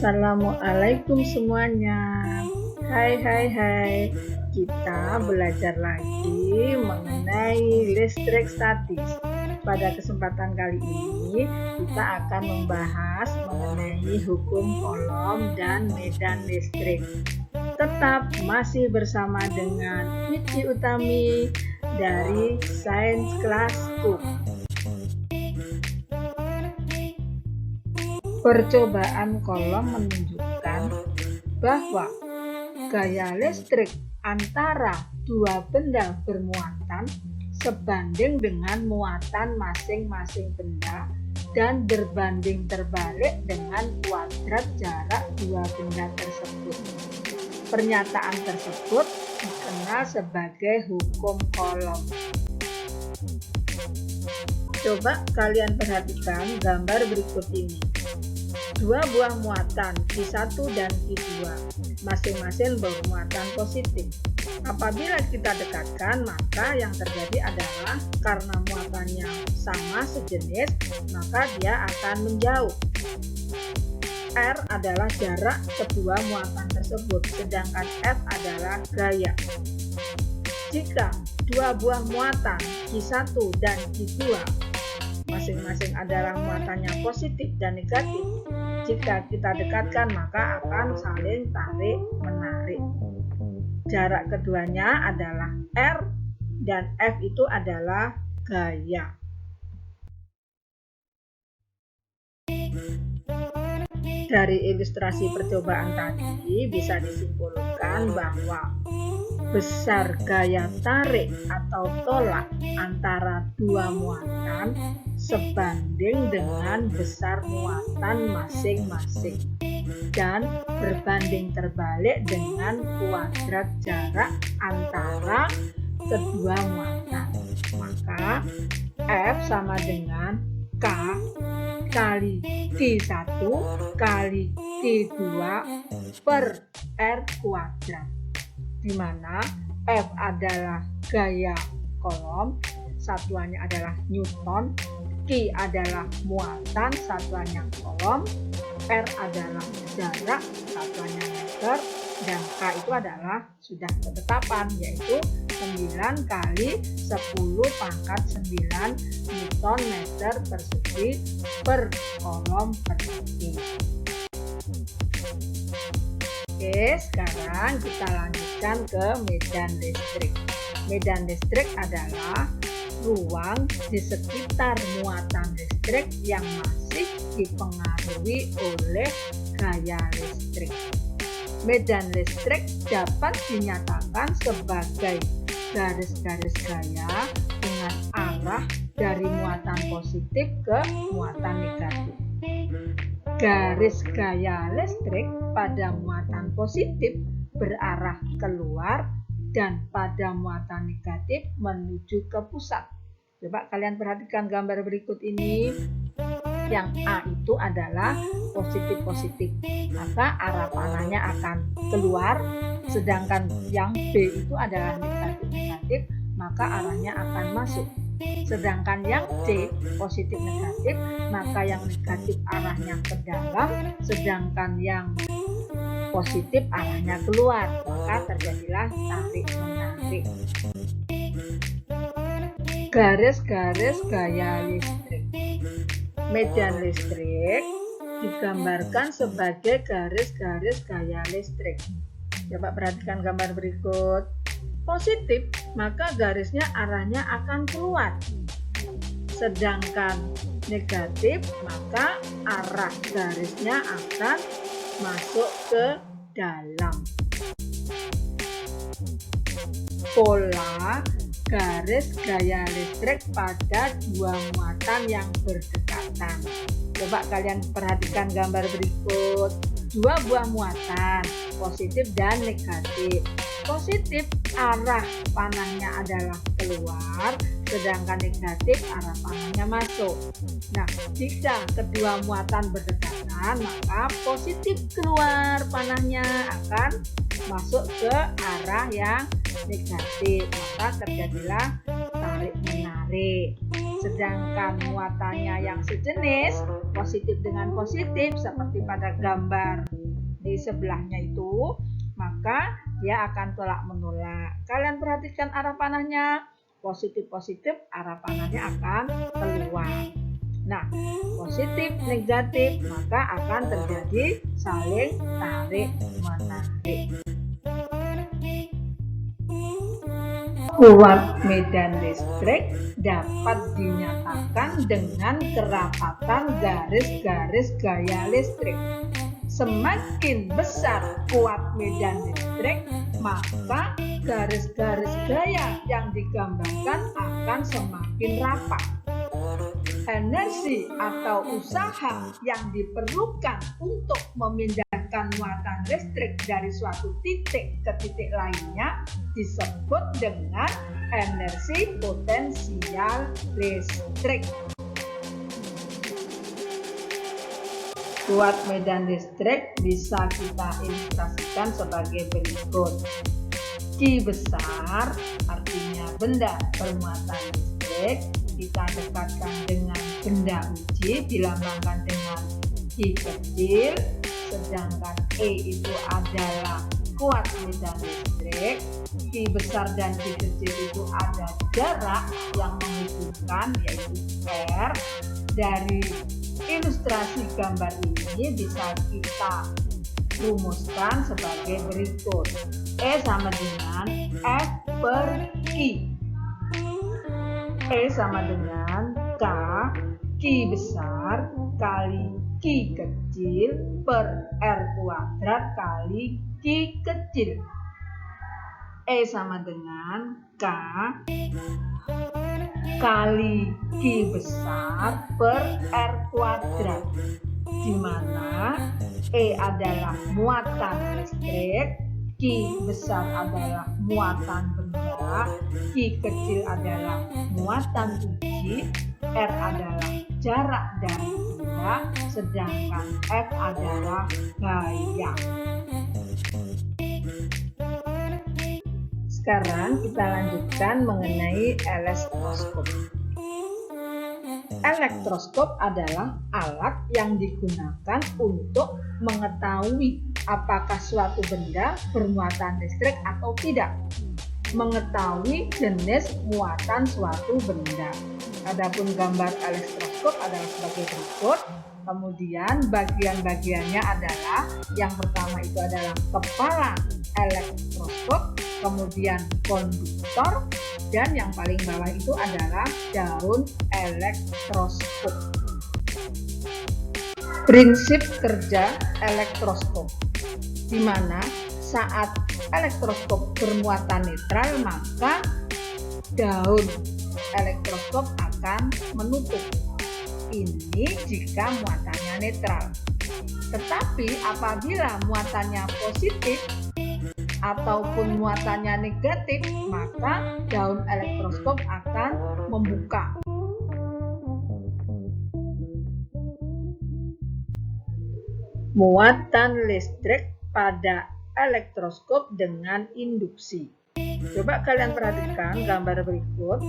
Assalamualaikum semuanya. Hai. Kita belajar lagi mengenai listrik statis. Pada kesempatan kali ini kita akan membahas mengenai hukum Coulomb dan medan listrik. Tetap masih bersama dengan Vicky Utami dari Science Class Cook. Percobaan Coulomb menunjukkan bahwa gaya listrik antara dua benda bermuatan sebanding dengan muatan masing-masing benda dan berbanding terbalik dengan kuadrat jarak dua benda tersebut. Pernyataan tersebut dikenal sebagai hukum Coulomb. Coba kalian perhatikan gambar berikut ini. Dua buah muatan Q1 dan Q2 masing-masing bermuatan positif. Apabila kita dekatkan, maka yang terjadi adalah karena muatannya sama sejenis, maka dia akan menjauh. R adalah jarak kedua muatan tersebut, sedangkan F adalah gaya. Jika dua buah muatan Q1 dan Q2 masing-masing adalah muatannya positif dan negatif, jika kita dekatkan maka akan saling tarik-menarik. Jarak keduanya adalah R dan F itu adalah gaya. Dari ilustrasi percobaan tadi bisa disimpulkan bahwa besar gaya tarik atau tolak antara dua muatan sebanding dengan besar muatan masing-masing dan berbanding terbalik dengan kuadrat jarak antara kedua muatan. Maka F sama dengan K kali T1 kali T2 per R kuadrat, di mana F adalah gaya Coulomb, satuannya adalah Newton, Q adalah muatan, satuannya Coulomb, R adalah jarak, satuannya meter, dan K itu adalah sudah ketetapan, yaitu 9 kali 10 pangkat 9 Newton meter persegi per Coulomb persegi. Oke, sekarang kita lanjutkan ke medan listrik. Medan listrik adalah ruang di sekitar muatan listrik yang masih dipengaruhi oleh gaya listrik. Medan listrik dapat dinyatakan sebagai garis-garis gaya dengan arah dari muatan positif ke muatan negatif. Garis gaya listrik pada muatan positif berarah keluar dan pada muatan negatif menuju ke pusat. Coba kalian perhatikan gambar berikut ini. Yang A itu adalah positif-positif, maka arah panahnya akan keluar, sedangkan yang B itu adalah negatif-negatif, maka arahnya akan masuk. Sedangkan yang C positif-negatif, maka yang negatif arahnya ke dalam, sedangkan yang positif arahnya keluar, maka terjadilah tarik-menarik. Garis-garis gaya listrik. Medan listrik digambarkan sebagai garis-garis gaya listrik. Coba perhatikan gambar berikut. Positif, maka garisnya arahnya akan keluar. Sedangkan negatif, maka arah garisnya akan masuk ke dalam. Pola garis gaya listrik pada dua muatan yang berdekatan. Coba kalian perhatikan gambar berikut. Dua buah muatan, positif dan negatif. Positif, arah panahnya adalah keluar, sedangkan negatif arah panahnya masuk. Nah, jika kedua muatan berdekatan, maka positif keluar panahnya akan masuk ke arah yang negatif, maka terjadilah tarik menarik. Sedangkan muatannya yang sejenis, positif dengan positif seperti pada gambar di sebelahnya itu, maka dia akan tolak menolak. Kalian perhatikan arah panahnya, positif-positif arah panahnya akan keluar. Nah, positif negatif maka akan terjadi saling tarik menarik. Kuat medan listrik dapat dinyatakan dengan kerapatan garis-garis gaya listrik. Semakin besar kuat medan listrik, maka garis-garis gaya yang digambarkan akan semakin rapat. Energi atau usaha yang diperlukan untuk memindahkan muatan listrik dari suatu titik ke titik lainnya disebut dengan energi potensial listrik. Kuat medan listrik bisa kita ilustrasikan sebagai berikut. Q besar artinya benda bermuatan listrik, kita dekatkan dengan benda uji dilambangkan dengan Q kecil, sedangkan E itu adalah kuat medan listrik. Q besar dan Q kecil itu ada jarak yang menghubungkan, yaitu R. Dari ilustrasi gambar ini bisa kita rumuskan sebagai berikut. E sama dengan F per Q. E sama dengan K Q besar kali Q kecil per R kuadrat kali Q kecil. E sama dengan K kali Q besar per R kuadrat, di mana E adalah muatan listrik, Q besar adalah muatan benda, Q kecil adalah muatan uji, R adalah jarak dari benda, sedangkan F adalah gaya. Sekarang kita lanjutkan mengenai elektroskop. Elektroskop adalah alat yang digunakan untuk mengetahui apakah suatu benda bermuatan listrik atau tidak, mengetahui jenis muatan suatu benda. Adapun gambar elektroskop adalah sebagai berikut. Kemudian bagian-bagiannya adalah, yang pertama itu adalah kepala elektroskop, kemudian konduktor, dan yang paling bawah itu adalah daun elektroskop. Prinsip kerja elektroskop, di mana saat elektroskop bermuatan netral maka daun elektroskop akan menutup. Ini jika muatannya netral. Tetapi apabila muatannya positif ataupun muatannya negatif, maka daun elektroskop akan membuka. Muatan listrik pada elektroskop dengan induksi. Coba kalian perhatikan gambar berikut.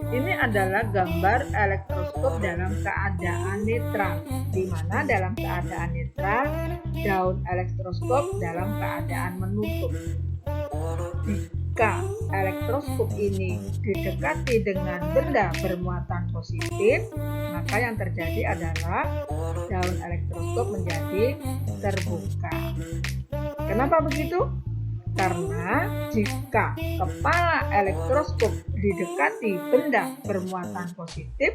Ini adalah gambar elektroskop dalam keadaan netral, di mana dalam keadaan netral daun elektroskop dalam keadaan menutup. Jika elektroskop ini didekati dengan benda bermuatan positif, maka yang terjadi adalah daun elektroskop menjadi terbuka. Kenapa begitu? Karena jika kepala elektroskop didekati benda bermuatan positif,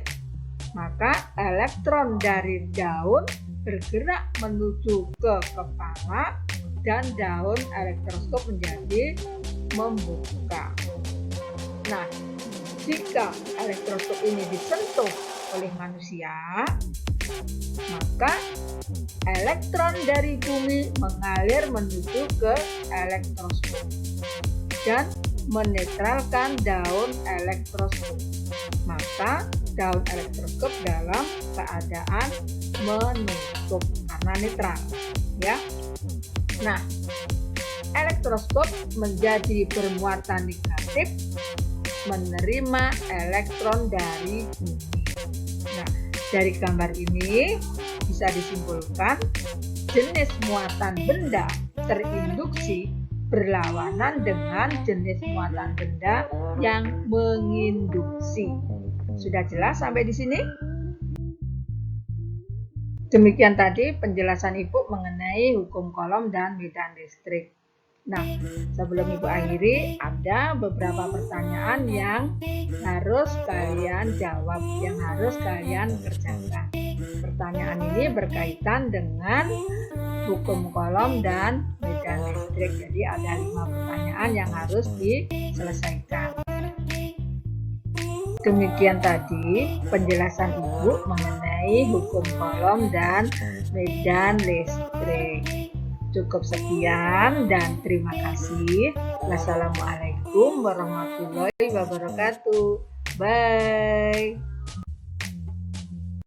maka elektron dari daun bergerak menuju ke kepala dan daun elektroskop menjadi membuka. Nah, jika elektroskop ini disentuh oleh manusia, maka elektron dari bumi mengalir menuju ke elektroskop dan menetralkan daun elektroskop. Maka daun elektroskop dalam keadaan menutup karena netral, ya. Nah, elektroskop menjadi bermuatan negatif, menerima elektron dari bumi. Dari gambar ini bisa disimpulkan jenis muatan benda terinduksi berlawanan dengan jenis muatan benda yang menginduksi. Sudah jelas sampai di sini? Demikian tadi penjelasan Ibu mengenai hukum Coulomb dan medan listrik. Nah, sebelum Ibu akhiri, ada beberapa pertanyaan yang harus kalian jawab, yang harus kalian kerjakan. Pertanyaan ini berkaitan dengan hukum Coulomb dan medan listrik. Jadi ada 5 pertanyaan yang harus diselesaikan. Demikian tadi penjelasan Ibu mengenai hukum Coulomb dan medan listrik. Cukup sekian dan terima kasih. Wassalamualaikum warahmatullahi wabarakatuh. Bye.